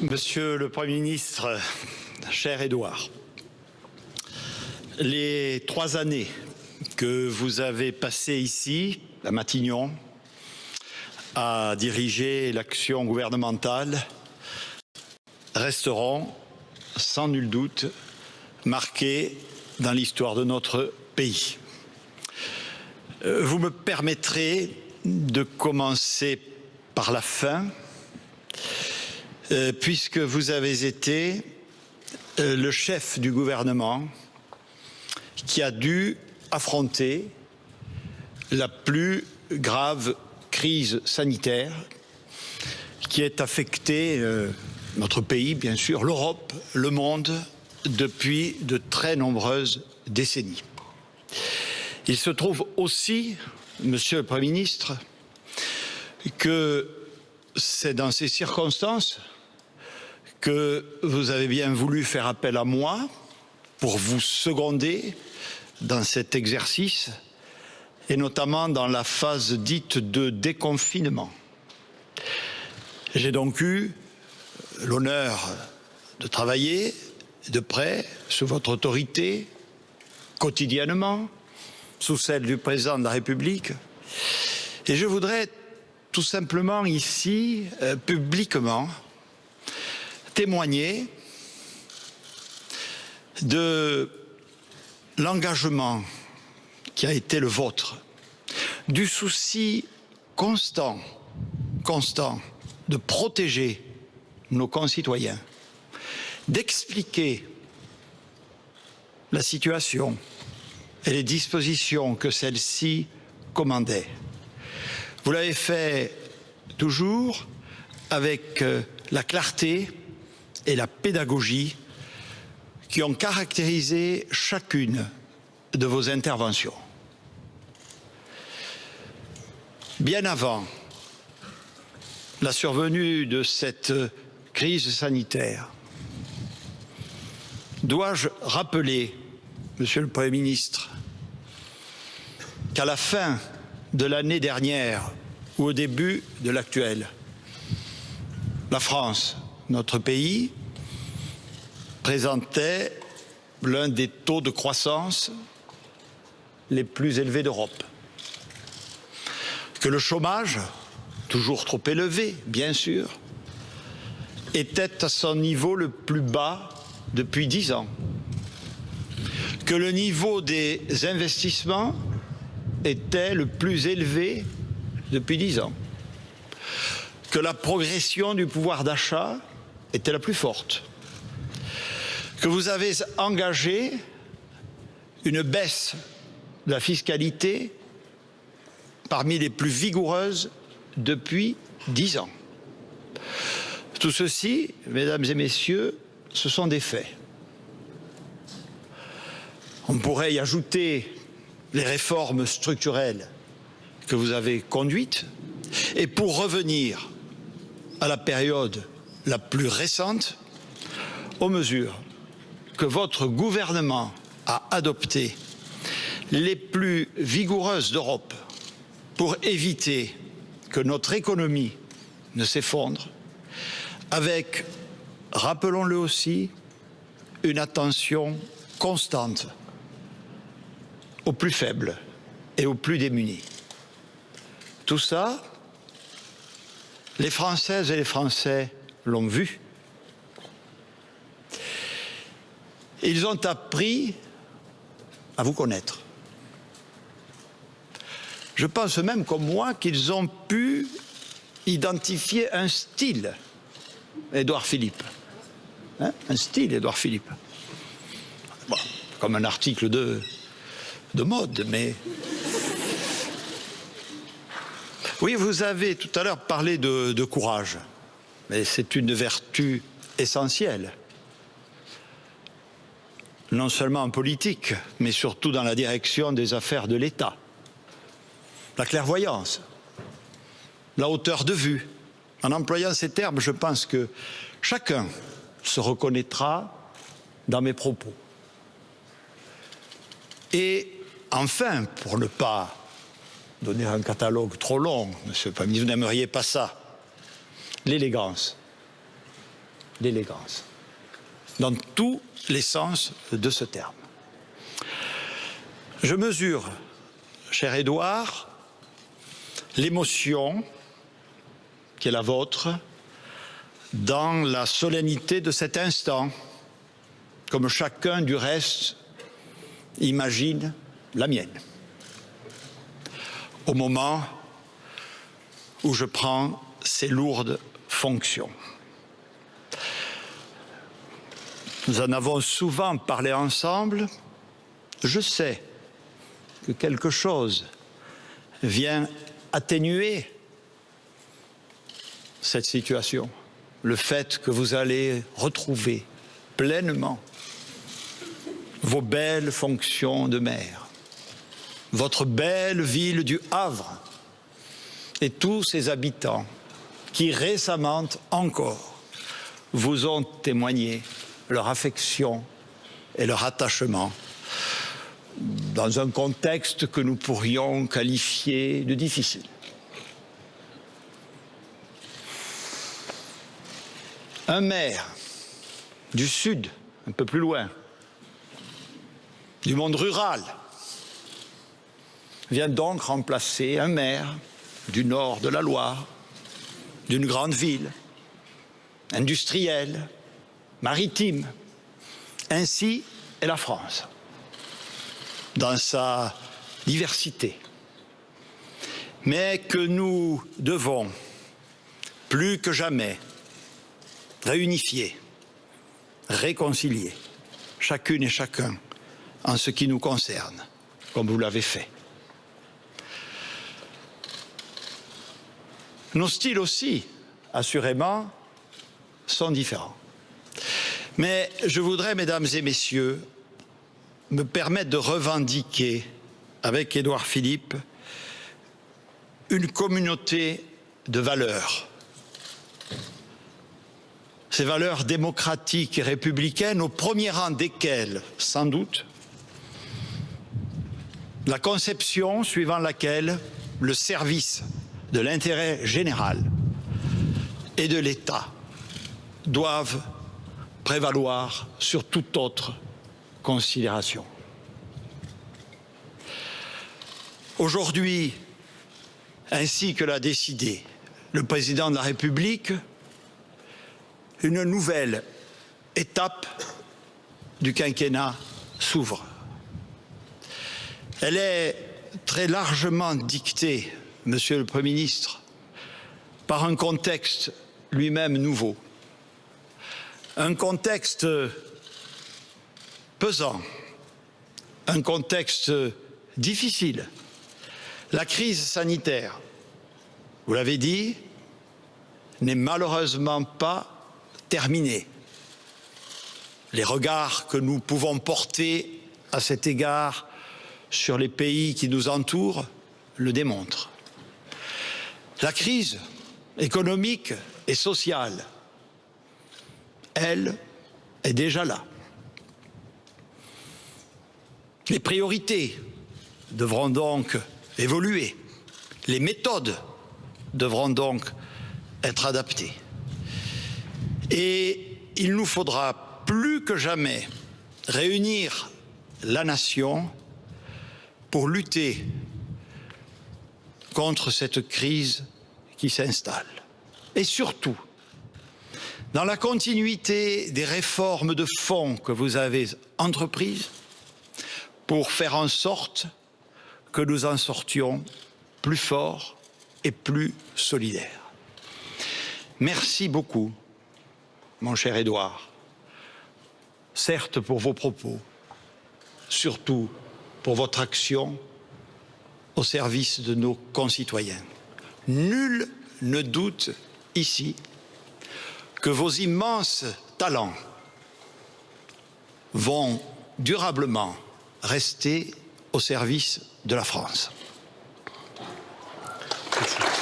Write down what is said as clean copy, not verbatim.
Monsieur le Premier ministre, cher Édouard, les 3 années que vous avez passées ici, à Matignon, à diriger l'action gouvernementale, resteront sans nul doute marquées dans l'histoire de notre pays. Vous me permettrez de commencer par la fin, puisque vous avez été le chef du gouvernement qui a dû affronter la plus grave crise sanitaire qui ait affecté notre pays, bien sûr, l'Europe, le monde, depuis de très nombreuses décennies. Il se trouve aussi, Monsieur le Premier ministre, que c'est dans ces circonstances que vous avez bien voulu faire appel à moi pour vous seconder dans cet exercice et notamment dans la phase dite de déconfinement. J'ai donc eu l'honneur de travailler de près sous votre autorité, quotidiennement, sous celle du président de la République. Et je voudrais tout simplement ici, publiquement, témoigner de l'engagement qui a été le vôtre, du souci constant de protéger nos concitoyens, d'expliquer la situation et les dispositions que celle-ci commandait. Vous l'avez fait toujours avec la clarté et la pédagogie qui ont caractérisé chacune de vos interventions. Bien avant la survenue de cette crise sanitaire, dois-je rappeler, Monsieur le Premier ministre, qu'à la fin de l'année dernière ou au début de l'actuelle, la France, notre pays, présentait l'un des taux de croissance les plus élevés d'Europe. Que le chômage, toujours trop élevé, bien sûr, était à son niveau le plus bas depuis 10 ans. Que le niveau des investissements était le plus élevé depuis 10 ans. Que la progression du pouvoir d'achat était la plus forte. Que vous avez engagé une baisse de la fiscalité parmi les plus vigoureuses depuis 10 ans. Tout ceci, mesdames et messieurs, ce sont des faits. On pourrait y ajouter les réformes structurelles que vous avez conduites. Et pour revenir à la période la plus récente, aux mesures que votre gouvernement a adoptées, les plus vigoureuses d'Europe, pour éviter que notre économie ne s'effondre, avec, rappelons-le aussi, une attention constante aux plus faibles et aux plus démunis. Tout ça, les Françaises et les Français l'ont vu. Ils ont appris à vous connaître. Je pense même, comme moi, qu'ils ont pu identifier un style Édouard Philippe. Un style Édouard Philippe. Bon, comme un article de mode, mais... Oui, vous avez tout à l'heure parlé de courage, mais c'est une vertu essentielle. Non seulement en politique, mais surtout dans la direction des affaires de l'État. La clairvoyance, la hauteur de vue. En employant ces termes, je pense que chacun se reconnaîtra dans mes propos. Et enfin, pour ne pas donner un catalogue trop long, Monsieur le Premier ministre, vous n'aimeriez pas ça, l'élégance. d'élégance, dans tous les sens de ce terme. Je mesure, cher Édouard, l'émotion qui est la vôtre dans la solennité de cet instant, comme chacun du reste imagine la mienne, au moment où je prends ces lourdes fonctions. Nous en avons souvent parlé ensemble. Je sais que quelque chose vient atténuer cette situation, le fait que vous allez retrouver pleinement vos belles fonctions de maire, votre belle ville du Havre et tous ses habitants qui récemment encore vous ont témoigné leur affection et leur attachement dans un contexte que nous pourrions qualifier de difficile. Un maire du Sud, un peu plus loin, du monde rural, vient donc remplacer un maire du nord de la Loire, d'une grande ville, industrielle, maritime. Ainsi est la France, dans sa diversité, mais que nous devons, plus que jamais, réunifier, réconcilier, chacune et chacun, en ce qui nous concerne, comme vous l'avez fait. Nos styles aussi, assurément, sont différents. Mais je voudrais, mesdames et messieurs, me permettre de revendiquer, avec Édouard Philippe, une communauté de valeurs. Ces valeurs démocratiques et républicaines, au premier rang desquelles, sans doute, la conception suivant laquelle le service de l'intérêt général et de l'État doivent prévaloir sur toute autre considération. Aujourd'hui, ainsi que l'a décidé le président de la République, une nouvelle étape du quinquennat s'ouvre. Elle est très largement dictée, Monsieur le Premier ministre, par un contexte lui-même nouveau. Un contexte pesant, un contexte difficile. La crise sanitaire, vous l'avez dit, n'est malheureusement pas terminée. Les regards que nous pouvons porter à cet égard sur les pays qui nous entourent le démontrent. La crise économique et sociale, elle, est déjà là. Les priorités devront donc évoluer. Les méthodes devront donc être adaptées. Et il nous faudra plus que jamais réunir la nation pour lutter contre cette crise qui s'installe. Et surtout, dans la continuité des réformes de fond que vous avez entreprises, pour faire en sorte que nous en sortions plus forts et plus solidaires. Merci beaucoup, mon cher Édouard, certes pour vos propos, surtout pour votre action au service de nos concitoyens. Nul ne doute ici que vos immenses talents vont durablement rester au service de la France. Merci.